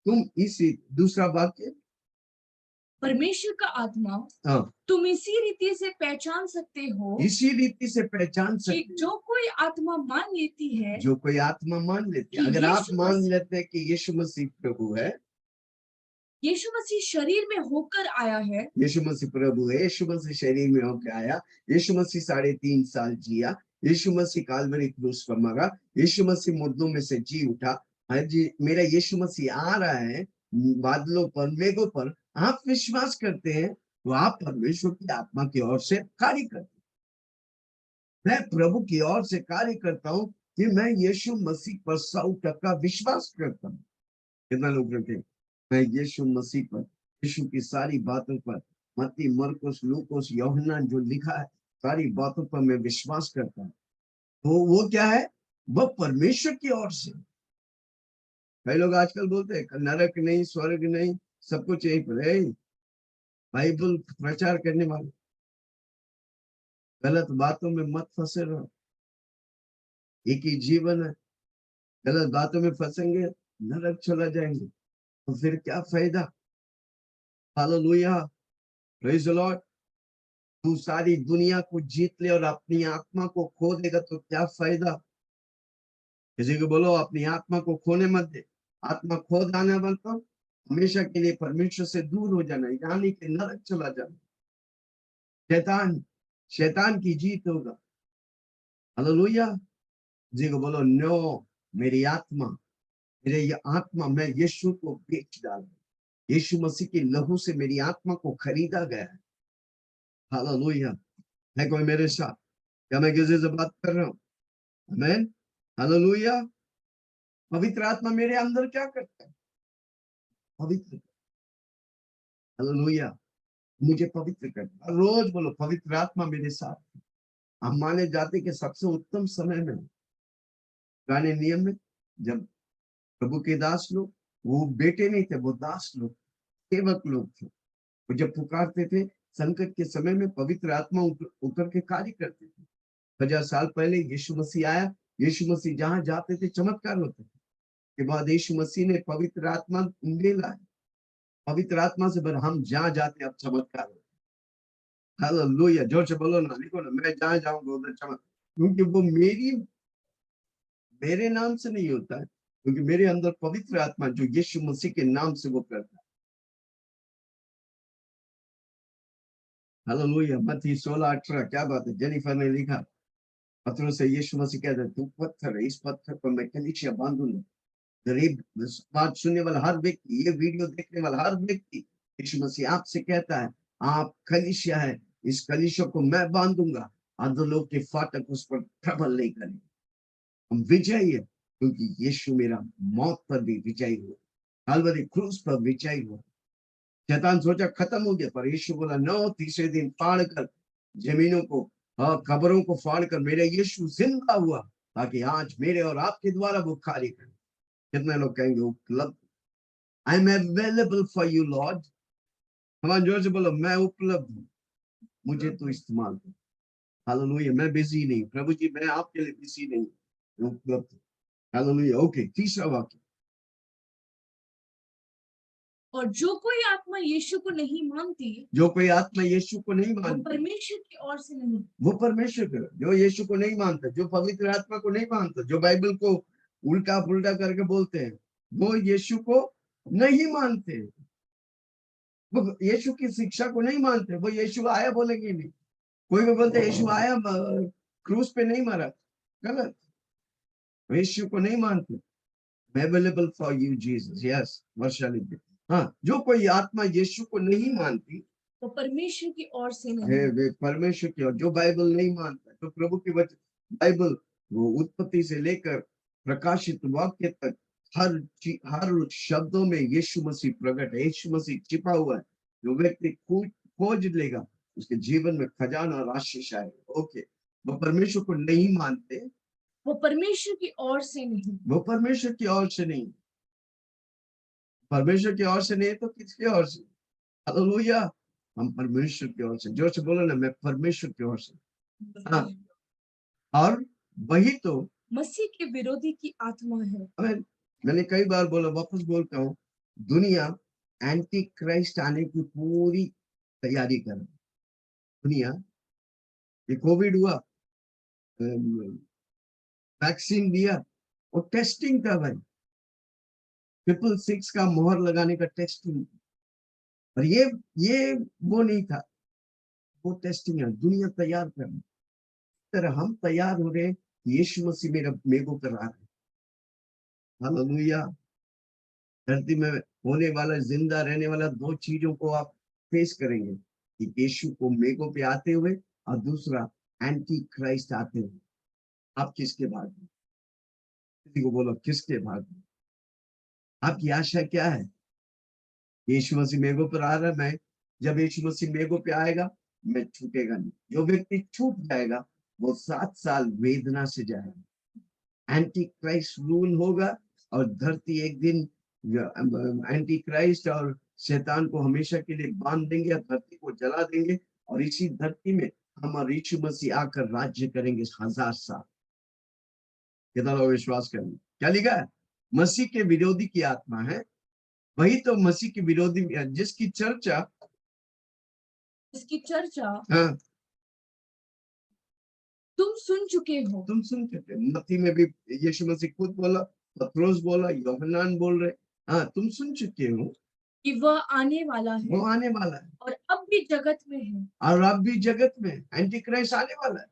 तुम इसी, दूसरा वाक्य, परमेश्वर का आत्मा, हाँ, तुम इसी रीति से पहचान सकते हो, इसी रीति से पहचान सकते कि जो कोई आत्मा मान लेती है, जो कोई आत्मा मान लेती है, अगर आप मान लेते हैं कि यीशु मसीह प्रभु है, यीशु मसीह शरीर में होकर आया है, यीशु मसीह प्रभु है, यीशु मसीह शरीर में होकर आया, यीशु मसीह 3.5 साल जिया, यीशु मसीह काल्वरी क्रूस पर मरा, यीशु मसीह मुर्दों में से जी उठा, जी मेरा यीशु मसीह आ रहा है बादलों पर, मेघों पर, आप विश्वास करते हैं तो आप परमेश्वर की आत्मा की ओर से कार्य करते हैं। मैं प्रभु की ओर से कार्य करता हूं कि मैं यीशु मसीह पर 100% विश्वास करता हूं। कितना लोग रखे? मैं यीशु मसीह पर, यीशु की सारी बातों पर, मत्ती, मरकुस, लूकोस, यूहन्ना जो लिखा है, सारी बातों पर मैं विश्वास करता हूं। तो वो क्या है? वो परमेश्वर की ओर से। कई लोग आजकल बोलते हैं नरक नहीं, स्वर्ग नहीं, सब कुछ यहीं पर है। बाइबल प्रचार करने वाले गलत बातों में मत फंसे रहो, एक ही जीवन है, गलत बातों में फंसेंगे नरक चला जाएंगे, तो फिर क्या फायदा? Hallelujah, praise the Lord. तू सारी दुनिया को जीत ले और अपनी आत्मा को खो देगा तो क्या फायदा? किसी को बोलो अपनी आत्मा को खोने मत दे। आत्मा खो जाना मतलब हमेशा के लिए परमेश्वर से दूर हो जाना, यानी कि नरक चला जाना। शैतान की जीत होगा। हालेलुया। जी को बोलो नो, मेरी आत्मा, मेरे ये आत्मा, मैं यीशु को बेच डाला, यीशु मसीह की लहू से मेरी आत्मा को खरीदा गया है। हालेलुया। है कोई मेरे साथ? क्या मैं किसी से बात कर रहा हूँ? आमीन, हालेलुया। पवित्र आत्मा मेरे अंदर क्या करता है? पवित्र, हालेलुया, मुझे पवित्र करता है। रोज बोलो पवित्र आत्मा मेरे साथ। हम माने जाते कि सबसे उत्तम समय में, पुराने नियम में, जब प्रभु के दास लोग, वो बेटे नहीं थे, वो दास लोग, सेवक लोग थे, वो जब पुकारते थे संकट के समय में पवित्र आत्मा उतर के कार्य करते थे। 1000 साल पहले यीशु मसीह आया, यीशु मसीह जहां जाते थे चमत्कार होते थे। के बाद यीशु मसीह ने पवित्र आत्मा ले लाए, पवित्र आत्मा से हम जहां जाते अब चमत्कार होते। हालेलुया, जोर से बोलो ना, लिखो ना, मैं जहां जाऊंगा उधर चमक, क्योंकि वो मेरे नाम से नहीं होता है, क्योंकि मेरे अंदर पवित्र आत्मा जो यीशु मसीह के नाम से वो करता है। हालेलुया। मत्ती 16:18, क्या बात है, जेनिफर ने लिखा, पत्रों से यीशु मसीह कहता है, तू पत्थर है, इस पत्थर पर मैं कलीसिया बांधूंगा। गरीब बात सुनने वाला हर व्यक्ति, ये वीडियो देखने वाला हर व्यक्ति, यीशु मसीह आपसे कहता है, आप कलीसिया है, इस कलीसिया को मैं बांधूंगा, अधोलोक के फाटक उस पर प्रबल नहीं करेंगे। हम विजयी है, क्योंकि यीशु मेरा मौत पर भी विजयी हुआ, कलवरी क्रूस पर विजयी हुआ। शैतान सोचा खत्म हो गया, पर यीशु बोला, नो, तीसरे दिन फाड़ कर जमीनों को, कब्रों को फाड़ कर मेरा यीशु जिंदा हुआ, ताकि आज मेरे और आपके द्वारा वो कार्य करे। कितने लोग कहेंगे उपलब्ध, I am available for you Lord. हमारे जोर से बोलो, मैं उपलब्ध हूँ, मुझे तो इस्तेमाल करो। हालेलुया। मैं बिजी नहीं, प्रभु जी मैं आपके लिए बिजी नहीं, मैं उपलब्ध हूँ। हालेलुया। ओके, तीसरा वाक्य, और जो कोई आत्मा यीशु को नहीं मानती, जो कोई आत्मा यीशु को नहीं वो मानती, परमेश्वर की ओर से नहीं, वो परमेश्वर का, जो यीशु को नहीं मानता, जो पवित्र आत्मा को नहीं मानता, जो बाइबल को उल्टा पुल्टा करके बोलते हैं, वो यीशु को नहीं मानते, वो यीशु की शिक्षा को नहीं मानते, वो यीशु आया बोलेंगे नहीं। कोई भी बोलते यीशु आया, क्रूस पे नहीं मरा, गलत, यीशु को नहीं मानते। Available for you Jesus, yes, Varsha लिख दे। हाँ, जो कोई आत्मा यीशु को नहीं मानती, वो परमेश्वर की ओर से नहीं, वे परमेश्वर की, और जो बाइबल नहीं मानता, जो प्रभु की वचन, बाइबल वो उत्पत्ति से लेकर प्रकाशित वाक्य तक हर शब्दों में यीशु मसीह प्रकट है, यीशु मसीह छिपा हुआ है। जो व्यक्ति खोज लेगा, उसके जीवन में खजाना और आशीष आएगा। ओके, वो परमेश्वर को नहीं मानते, वो परमेश्वर की ओर से नहीं, वो परमेश्वर की ओर से नहीं, परमेश्वर की ओर से नहीं तो किसकी ओर से? हालेलुया। हम परमेश्वर की ओर से, जोर से बोलो ना, मैं परमेश्वर की ओर से। हाँ, और वही तो मसीह के विरोधी की आत्मा है। मैंने कई बार बोला, वापस बोलता हूँ, दुनिया एंटी क्राइस्ट आने की पूरी तैयारी कर रही है। दुनिया, ये कोविड हुआ, वैक्सीन दिया, वो टेस्टिंग था भाई, 666 का मोहर लगाने का टेस्टिंग, और ये वो नहीं था, वो टेस्टिंग है, दुनिया तैयार कर रही, तरह हम तैयार हो रहे, यीशु मसीह मेरे को करा रहे। हालेलुया। धरती में होने वाला, जिंदा रहने वाला, दो चीजों को आप फेस करेंगे, कि यीशु को मेघों पे आते हुए, और दूसरा एंटी क्राइस्ट आते हुए। आप किसके भाग में? किसी को बोलो, किसके भाग में? आपकी आशा क्या है? यीशु मसीह मेघों पर आ रहा है, मैं, जब यीशु मसीह मेघों पे आएगा, मैं छूटेगा नहीं। जो व्यक्ति छूट जाएगा, वो 7 साल वेदना से जाएगा। एंटी क्राइस्ट रूल होगा, और धरती एक दिन एंटी क्राइस्ट और शैतान को हमेशा के लिए बांध देंगे, और धरती को जला देंगे, और इसी धरती में हमारे यीशु मसीह आकर राज्य करेंगे 1000 साल। कितना लोग विश्वास करेंगे? क्या लिखा है? मसीह के विरोधी की आत्मा है, वही तो मसीह के विरोधी, जिसकी चर्चा हाँ, तुम सुन चुके हो। तुम सुन चुके। मत्ती में भी यीशु मसीह खुद बोला, पतरस बोला, यूहन्ना बोल रहे, हाँ, तुम सुन चुके हो कि वह आने वाला है, वो आने वाला है, और अब भी जगत में है, और अब भी जगत में एंटी क्राइस्ट आने वाला है।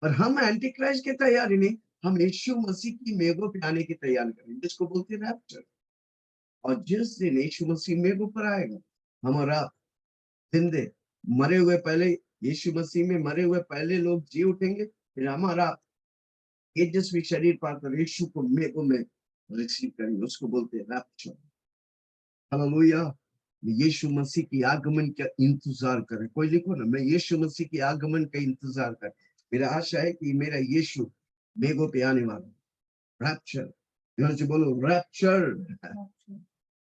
पर हम एंटी क्राइस्ट की तैयारी नहीं, हम यीशु मसीह की मेघों पे आने की तैयारी करें, जिसको बोलते हैं रैप्चर। और जिस दिन यीशु मसीह मेघों पर आएगा, हमारा जिंदे मरे हुए पहले, यीशु मसीह में मरे हुए पहले लोग जी उठेंगे, फिर हमारा तेजस्वी शरीर पाकर यीशु को मेघों में रिसीव करेंगे, उसको बोलते हैं रैप्चर। हालेलुया। यीशु मसीह की आगमन का इंतजार करें। कोई लिखो ना, मैं यीशु मसीह की आगमन का इंतजार कर। मेरा आशा है कि मेरा यीशु मेघों पे आने वाला है, रैप्चर। यहाँ से बोलो रैप्चर।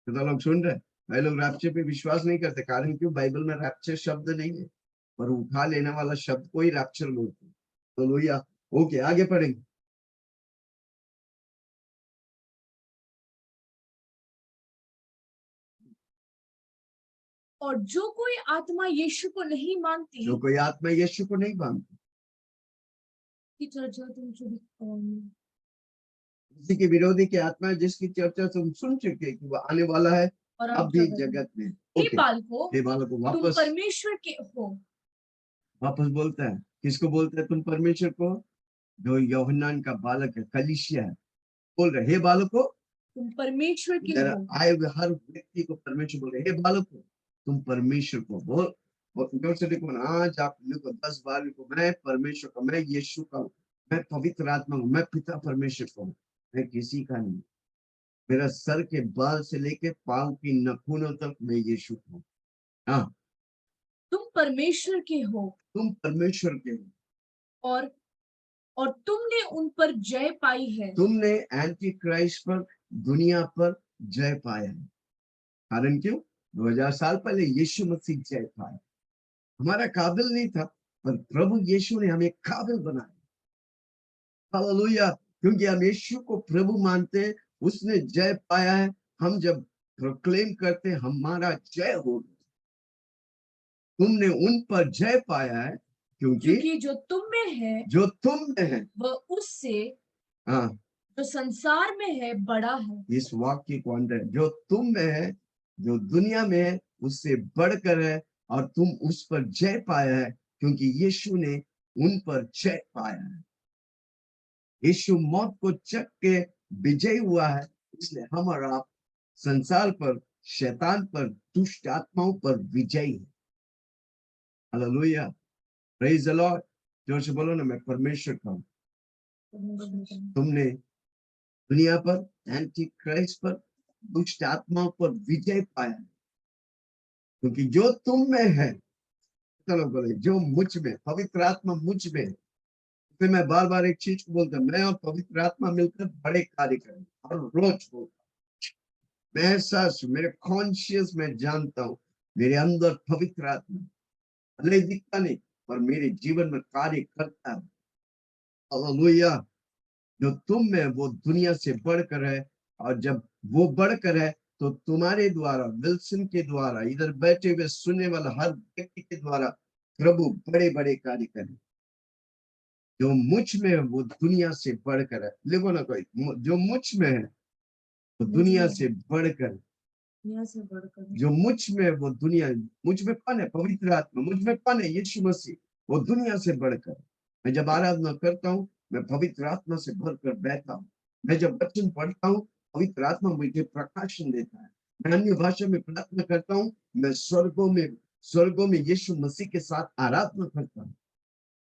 तो लोग सुन रहे, भाई लोग रैप्चर पे विश्वास नहीं करते, कारण क्यों? बाइबल में रैप्चर शब्द नहीं है, पर उठा लेने वाला शब्द को ही रैप्चर बोलते हैं। तो लोहिया, ओके, आगे पढ़ेंगे। और जो कोई आत्मा यीशु को नहीं मानती, जो कोई आत्मा यीशु को नहीं मानती, की चर्चा तुम किसी के विरोधी की आत्मा है जिसकी चर्चा तुम सुन चुके कि वो आने वाला है और अब भी जगत में। हे बालकों, हे बालकों, तुम वापस परमेश्वर के हो। वापस बोलता है, किसको बोलता है तुम परमेश्वर को? जो यूहन्ना का बालक है, कलीसिया है, बोल रहे हे बालकों, तुम परमेश्वर के जरा हो। आए हुए हर व्यक्ति को परमेश्वर बोल रहे हे बालकों, तुम परमेश्वर को बोल। और जोर से देखो ना, आज आप लिखो 10 बार लिखो, मैं परमेश्वर का, मैं यीशु का हूँ, मैं पवित्र आत्मा हूँ, मैं पिता परमेश्वर का हूँ, मैं किसी का नहीं। मेरा सर के बाल से लेके पांव की नखूनों तक मैं यीशु हूँ। हाँ, तुम परमेश्वर के हो तुम परमेश्वर के हो और तुमने उन पर जय पाई है। तुमने एंटी क्राइस्ट पर, दुनिया पर जय पाया है। कारण क्यों? 2000 साल पहले यीशु मसीह जय पाया। हमारा काबिल नहीं था, पर प्रभु यीशु ने हमें काबिल बनाया। हालेलुया! क्योंकि हम यीशु को प्रभु मानते हैं, उसने जय पाया है। हम जब प्रोक्लेम करते हैं, हमारा जय हो। तुमने उन पर जय पाया है क्योंकि जो तुम में है, जो तुम में है, वह उससे हाँ, जो संसार में है बड़ा है। इस वाक्य को अंदर, जो तुम में है, जो दुनिया में है, उससे बढ़कर है, और तुम उस पर जय पाया है क्योंकि यीशु ने उन पर जय पाया है। यीशु मौत को चक के विजय हुआ है, इसलिए हम और आप संसार पर, शैतान पर, दुष्ट आत्माओं पर विजयी है। Hallelujah, praise the Lord. जोर से बोलो ना, मैं परमेश्वर का हूं। तुमने दुनिया पर, एंटी क्राइस्ट पर, दुष्ट आत्माओं पर विजय पाया है क्योंकि जो तुम में है, चलो बोले, जो मुझ में, पवित्र आत्मा मुझ में। फिर मैं बार बार एक चीज को बोलता हूँ, मैं और पवित्र आत्मा मिलकर बड़े कार्य करें, और रोज बोलता हूँ। मैं एहसास, मेरे कॉन्शियस में जानता हूँ, मेरे अंदर पवित्र आत्मा भले दिखता नहीं, पर मेरे जीवन में कार्य करता है। हालेलुया! जो तुम में वो दुनिया से बढ़कर है, और जब वो बढ़कर है तो तुम्हारे द्वारा, विल्सन के द्वारा, इधर बैठे हुए सुनने वाला हर व्यक्ति के द्वारा प्रभु बड़े बड़े कार्य करे। जो मुझ में है वो दुनिया से बढ़कर है। लिखो ना कोई, जो मुझ में है वो दुनिया से बढ़कर। जो मुझ में है वो दुनिया, मुझ में कौन है? पवित्र आत्मा। मुझ में कौन है? यीशु मसीह। वो दुनिया से बढ़कर। मैं जब आराधना करता हूँ, मैं पवित्र आत्मा से भरकर बहता हूँ। मैं जब वचन पढ़ता हूँ, पवित्र आत्मा मुझे प्रकाशन देता है। मैं अन्य भाषा में प्रार्थना करता हूँ, मैं स्वर्गों में यीशु मसीह के साथ आराधना करता हूँ।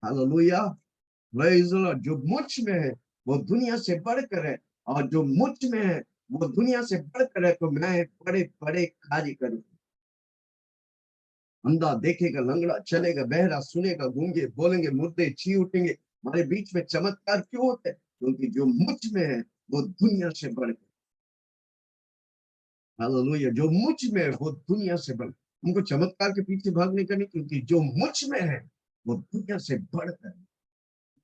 Hallelujah, praise the Lord. जो मुझ में है वो दुनिया से बढ़कर है, और जो मुझ में है वो दुनिया से बढ़कर है, तो मैं बड़े बड़े कार्य करूंगा। अंधा देखेगा, लंगड़ा चलेगा, बहरा सुनेगा, गूंगे बोलेंगे, मुर्दे जी उठेंगे। हमारे बीच में चमत्कार क्यों होते हैं? क्योंकि जो मुझ में है वो दुनिया से बढ़कर। हालेलुया, जो मुझ में है वो दुनिया से बढ़। हमको चमत्कार के पीछे भागने का नहीं, क्योंकि जो मुझ में है वो दुनिया से बढ़कर।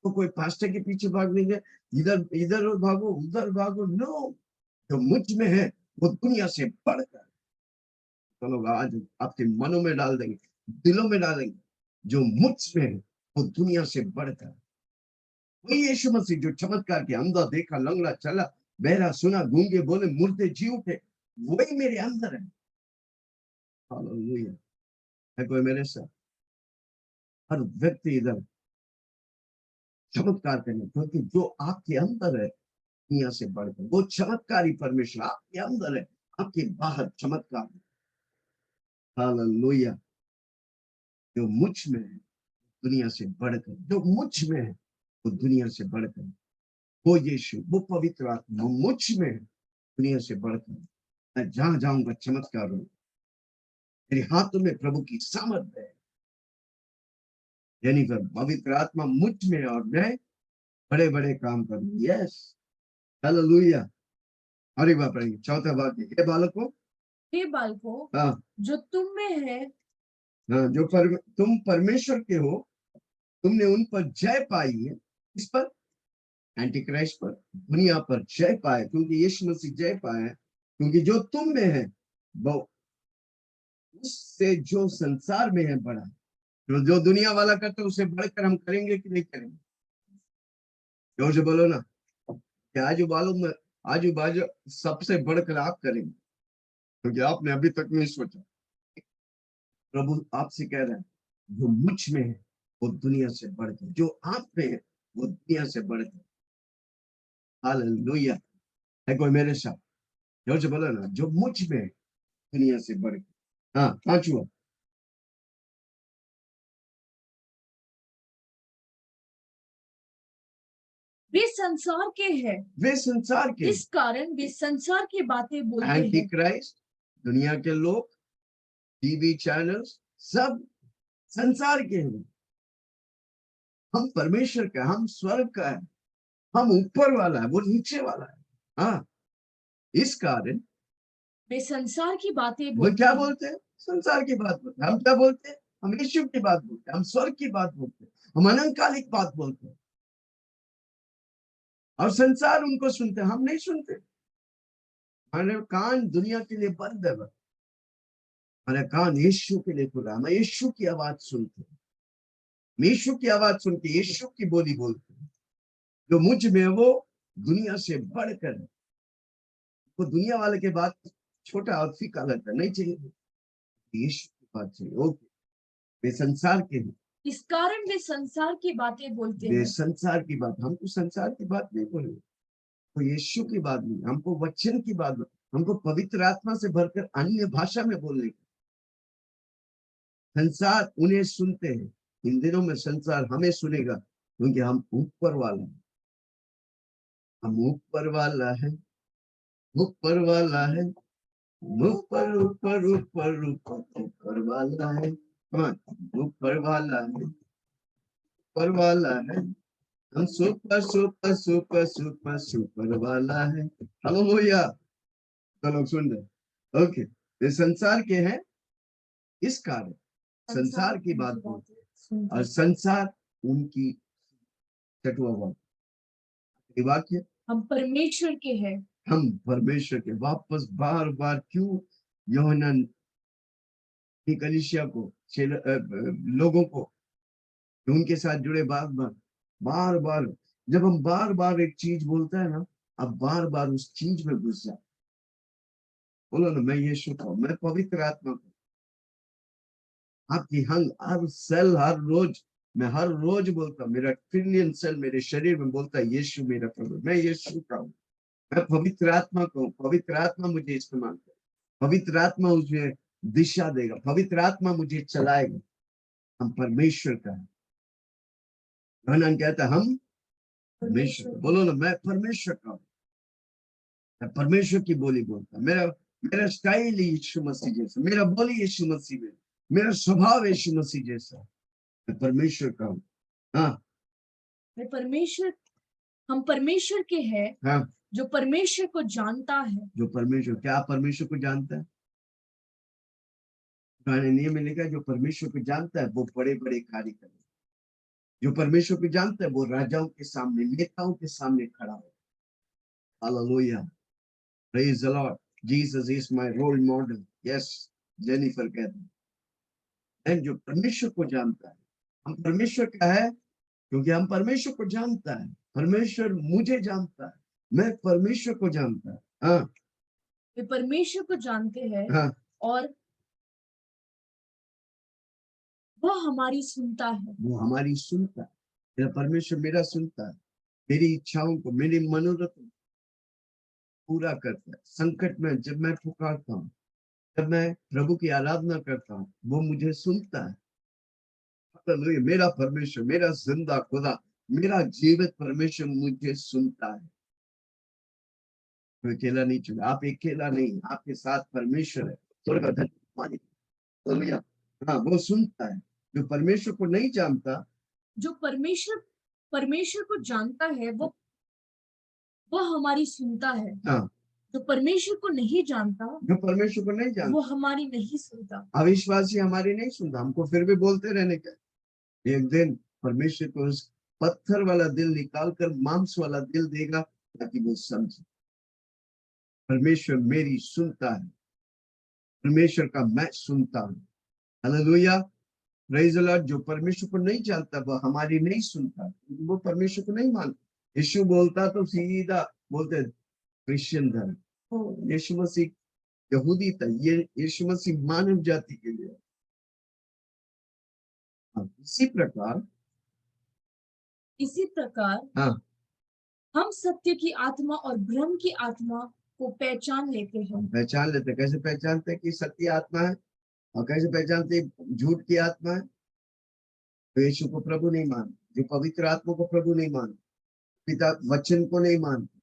तो कोई पास्टर के पीछे भागने के, इधर इधर भागो, उधर भागो, नो। जो मुझ में है वो दुनिया से बढ़कर। चलो आज आपके मनों में डाल देंगे, दिलों में डालेंगे, जो मुझ में है वो दुनिया से बढ़कर। वही यीशु मसीह जो चमत्कार के, अंधा देखा, लंगड़ा चला, बहरा सुना, गूंगे बोले, मुर्दे जी उठे, वही मेरे अंदर है। हालेलुया, है कोई मेरे साथ? हर व्यक्ति इधर चमत्कार करने, क्योंकि जो आपके अंदर है दुनिया से बढ़कर, वो चमत्कारी परमेश्वर आपके अंदर है, आपके बाहर चमत्कार है। हालेलुया, जो मुझ में है दुनिया से बढ़कर, जो मुझ में है वो दुनिया से बढ़कर, वो यीशु, वो पवित्र आत्मा वो मुझ में है दुनिया से बढ़कर। मैं जहां जाऊंगा चमत्कार हो। मेरे हाथों में प्रभु की सामर्थ है, यानी कि पवित्र आत्मा मुझ में, और मैं बड़े बड़े काम करूं। Yes, hallelujah. और एक बात पढ़ेंगे, चौथा वाक्य, हे बालकों, हाँ, जो तुम में है, हाँ, तुम परमेश्वर के हो, तुमने उन पर जय पाई है। इस पर, एंटी क्राइस्ट पर, दुनिया पर जय पाए, क्योंकि यीशु मसीह जय पाए हैं। क्योंकि जो तुम में है वो उससे जो संसार में है बड़ा, जो दुनिया वाला करते उससे बढ़कर हम करेंगे कि नहीं करेंगे? जोर से बोलो ना कि आजू बाजू सबसे बढ़कर आप करेंगे, क्योंकि आपने अभी तक नहीं सोचा। प्रभु आपसे कह रहा है, जो मुझ में है वो दुनिया से बढ़कर, जो आप में है वो दुनिया से बढ़कर। हालेलुया। है कोई मेरे साथ? जोर से बोलो ना, जो मुझ में है दुनिया से बढ़कर। हाँ, पांचवा, वे संसार के हैं, वे संसार के, इस कारण वे संसार की बातें बोलते एंटी हैं। क्राइस्ट, दुनिया के लोग, टीवी चैनल्स, सब संसार के हैं। हम परमेश्वर का, हम स्वर्ग का है, हम ऊपर वाला है, वो नीचे वाला है। हाँ, इस कारण वे संसार की बातें वो बोलते क्या हैं। बोलते हैं? संसार की बात बोलते हैं। हम क्या बोलते हैं? हम यीशु की बात बोलते हैं, हम स्वर्ग की बात बोलते हैं, हम अनंतकालिक बात बोलते हैं, और संसार उनको सुनते हैं, हम नहीं सुनते। हमारे कान दुनिया के लिए बंद है, हमारे कान यीशु के लिए खुला। हम यीशु की आवाज सुनते हैं, यीशु की आवाज सुन के यीशु की बोली बोलते हैं। जो मुझ में है वो दुनिया से बढ़कर है। वो दुनिया वाले के बात छोटा और फीका लगता है, नहीं चाहिए, यीशु की बात चाहिए। ओके, वे संसार के हैं, इस कारण वे संसार की बातें बोलते वे हैं। संसार की बात, हमको संसार की बात नहीं बोले, तो यीशु की बात नहीं, हमको वचन की बात, हमको पवित्र आत्मा से भरकर अन्य भाषा में बोलने की। संसार उन्हें सुनते हैं, इन दिनों में संसार हमें सुनेगा, क्योंकि हम ऊपर वाला है, हम ऊपर वाला है, ऊपर वाला है, ऊपर ऊपर ऊपर ऊपर ऊपर वाला है, ऊपर वाला है, ऊपर वाला है, हम super super super super super वाला है। हालेलुया। तो लोग सुन रहे, ओके, ये संसार के हैं, इस कारण संसार की बात बोलते हैं, और संसार उनकी छठवां वाक्य, हम परमेश्वर के हैं। हम परमेश्वर के। वापस बार बार क्यों यूहन्ना की कलीसिया को, लोगों को, उनके साथ जुड़े, बार बार जब हम बार बार एक चीज बोलते हैं ना, अब बार बार उस चीज में घुस जाए। बोलो ना, मैं यीशु का हूं, मैं पवित्र आत्मा को, आपकी हंग हर सेल, हर रोज, मैं हर रोज बोलता हूँ, मेरा ट्रिलियन सेल मेरे शरीर में बोलता है यीशु मेरा प्रभु, मैं यीशु का हूँ, मैं पवित्र आत्मा को हूँ, पवित्र आत्मा मुझे इस्तेमाल करे, पवित्र आत्मा मुझे दिशा देगा, पवित्र आत्मा मुझे चलाएगा। हम परमेश्वर का है। यूहन्ना कहता है हम परमेश्वर, बोलो ना, मैं परमेश्वर का हूँ, मैं परमेश्वर की बोली बोलता, मेरा मेरा स्टाइल यीशु मसीह जैसा, मेरा बोली यीशु मसीह में, मेरा स्वभाव यीशु मसीह जैसा, मैं परमेश्वर का हूँ। हाँ, मैं परमेश्वर, हम परमेश्वर के हैं, हाँ, जो परमेश्वर को जानता है। जो परमेश्वर, क्या परमेश्वर को जानता है? पुराने नियम में लिखा है, जो परमेश्वर को जानता है वो बड़े बड़े कार्य करे। जो परमेश्वर को जानता है वो राजाओं के सामने, नेताओं के सामने खड़ा हो। Hallelujah, praise the lord, Jesus is my role model. Yes, Jennifer कहती है, जो परमेश्वर को जानता है, हम परमेश्वर का है, क्योंकि हम परमेश्वर को जानता है, परमेश्वर मुझे जानता है, मैं परमेश्वर को जानता है। हाँ, वे परमेश्वर को जानते हैं, हाँ, और वह हमारी सुनता है। वो हमारी सुनता है, मेरा परमेश्वर मेरा सुनता है, मेरी इच्छाओं को, मेरी मनोरथ पूरा करता है। संकट में जब मैं पुकारता हूँ, जब मैं प्रभु की आराधना करता हूँ, वो मुझे सुनता है। हालेलुया, मेरा परमेश्वर, मेरा जिंदा खुदा, मेरा जीवित परमेश्वर मुझे सुनता है। कोई अकेला नहीं चुना, आप अकेला नहीं, आपके साथ परमेश्वर है। स्वर्ग का धन्यवाद। हालेलुया। हाँ, वो सुनता है। जो परमेश्वर को नहीं जानता, जो परमेश्वर परमेश्वर को जानता है, वह हमारी सुनता है। हाँ, जो परमेश्वर को नहीं जानता, जो परमेश्वर को नहीं जानता, वो हमारी नहीं सुनता। अविश्वासी हमारी नहीं सुनता, हमको फिर भी बोलते रहने का। एक दिन परमेश्वर को उस पत्थर वाला दिल निकाल कर मांस वाला दिल देगा, ताकि वो समझे परमेश्वर मेरी सुनता है, परमेश्वर का मैं सुनता हूँ। Hallelujah, praise the Lord. जो परमेश्वर को नहीं जानता वो हमारी नहीं सुनता, वो परमेश्वर को नहीं मानता। यीशु बोलता तो सीधा बोलते क्रिश्चियन धर्म, तो यीशु मसीह यहूदी था, ये यीशु मसीह मानव जाति के लिए। हाँ, इसी प्रकार हाँ, हम सत्य की आत्मा और भ्रम की आत्मा को पहचान लेते हैं। पहचान लेते। कैसे पहचानते कि सत्य आत्मा है, और कैसे पहचानते झूठ की आत्मा है? तो यीशु को प्रभु नहीं मानते, जो पवित्र आत्मा को प्रभु नहीं मानते, पिता वचन को नहीं मानते,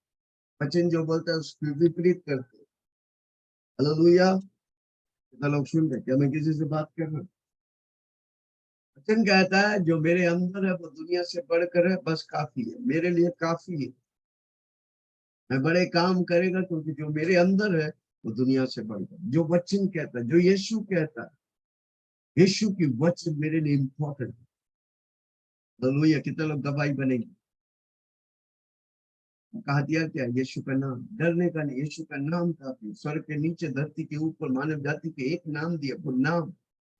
वचन जो बोलता है उसके विपरीत करते। हालेलुया, कितना लोग सुन रहे? क्या मैं किसी से बात कर रहा हूँ? वचन कहता है जो मेरे अंदर है वो दुनिया से बढ़कर है, बस काफी है, मेरे लिए काफी है। मैं बड़े काम करेगा क्योंकि जो मेरे अंदर है वो दुनिया से बढ़कर, जो वचन कहता है, जो यीशु कहता है, यीशु की वचन मेरे लिए इंपॉर्टेंट है। हालेलुया, कितने लोग गवाही बनेंगे? कहा दिया क्या? यीशु का नाम, डरने का नहीं, यीशु का नाम काफी। स्वर्ग के नीचे धरती के ऊपर मानव जाति के एक नाम दिया, वो नाम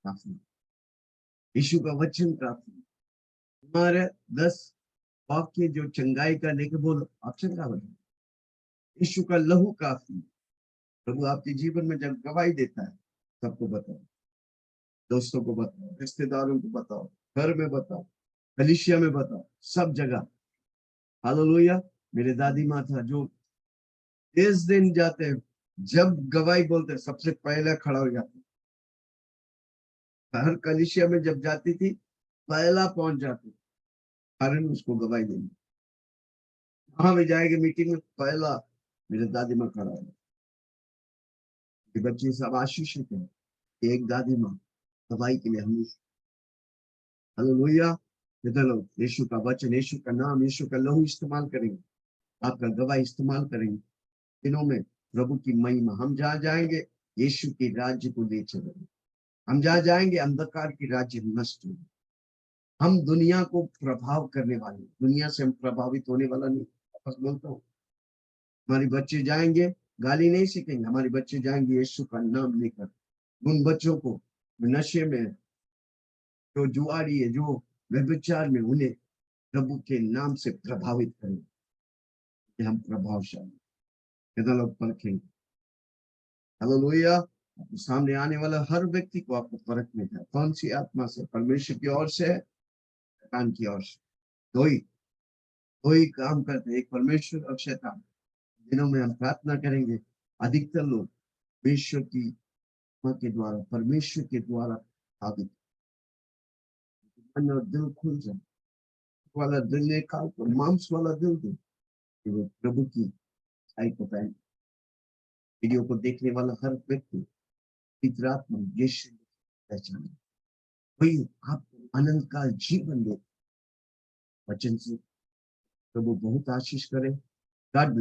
काफी। यीशु का वचन काफी। हमारे 10 वाक्य जो चंगाई का लेके बोलो, आप चंगा बनो। यीशु का लहू काफी। प्रभु आपके जीवन में जब गवाही देता है, सबको बताओ, दोस्तों को बताओ, रिश्तेदारों को बताओ, घर में बताओ, कलीसिया में बताओ, सब जगह। हालेलुया। मेरे दादी माँ था जो 30 दिन जाते, जब गवाही बोलते सबसे पहले खड़ा हो जाते, हर कलीसिया में जब जाती थी पहला पहुंच जाती, कारण उसको गवाही देनी। वहां भी जाएगी मीटिंग में, पहला मेरे दादी माँ खड़ा है। बच्चे सब आशीषित है, एक दादी माँ गवाही के लिए हमेशा। हालेलुया, कितने लोग यीशु का वचन, यीशु का नाम, यीशु का लहू इस्तेमाल करेंगे, आपका गवाही इस्तेमाल करेंगे दिनों में। प्रभु की महिमा, हम जहाँ जाएंगे यीशु के राज्य को ले चलेंगे। हम जहाँ जाएंगे अंधकार की राज्य नष्ट होगी। हम दुनिया को प्रभाव करने वाले, दुनिया से हम प्रभावित होने वाला नहीं। बस बोलता हूँ, हमारे बच्चे जाएंगे गाली नहीं सीखेंगे, हमारे बच्चे जाएंगे यीशु का नाम लेकर। उन बच्चों को नशे में, जो जुआरी है, जो व्यभिचार में, उन्हें प्रभु के नाम से प्रभावित करें कि हम प्रभावशाली। कितना लोग परखेंगे? हालेलुया। सामने आने वाला हर व्यक्ति को आपको परखने का, कौन सी आत्मा से, परमेश्वर की ओर से, शैतान की ओर से। दो ही काम करते हैं, एक परमेश्वर और शैतान। दिनों में हम प्रार्थना करेंगे, अधिकतर लोग परमेश्वर की आत्मा के द्वारा, परमेश्वर के द्वारा प्रभावित, मन और दिल खुल जाए, वाला दिल निकाल कर मांस वाला दिल दे कि वो प्रभु की आई को पहने। वीडियो को देखने वाला हर व्यक्ति पवित्र आत्मा यीशु पहचाने, वही आपको अनंत काल जीवन दे। वचन से प्रभु बहुत आशीष करे। गॉड